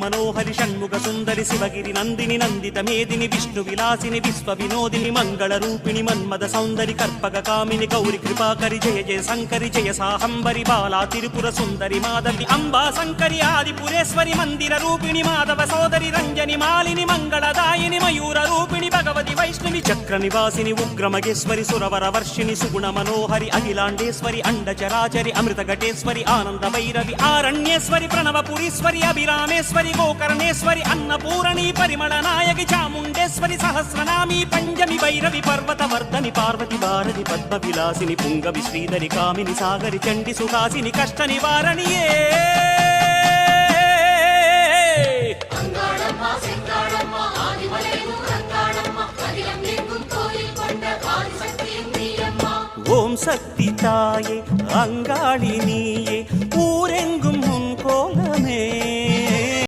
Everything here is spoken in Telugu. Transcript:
మనోహరి షణ్ముఖ సుందరి శివగిరి నందిని నందిత మేదిని విష్ణు విలాసిని విశ్వ వినోదిని మంగళ రూపిణి మన్మద సౌందరి కర్పక కామిని గౌరి కృపాకరి జయ జయ శంకరి జయ సాహంబరి బాలా తిరుపుర సుందరి మాధవి అంబా శంకరి ఆదిపురేశ్వరి మందిర రూపిణి మాధవ సోదరి రంజని మాలిని మంగళదాయిని మయూర రూపిణి భగవతి వైష్ణవి చక్ర నివాసిని ఉగ్రమగేశ్వరి సురవర వర్షిణి సుగుణ మనోహరి అఖిలాండేశ్వరి అండచరాచరి అమృత ఘటేశ్వరి ఆనంద భైరవి ఆరణ్యేశ్వరి ప్రణవపురీశ్వరి అభిరామేశ్వరి గోకర్ణేశ్వరి అన్నపూరణి పరిమళ నాయకి చాముండేశ్వరి సహస్రనామి పంచమి భైరవి పర్వత వర్ధని పార్వతి భారతి పద్మ విలాసిని పుంగవి శ్రీధరి కామిని సాగరి చండి సుహాసిని కష్ట నివారణియే ఓం శక్తి తాయే అంగాళి నీయే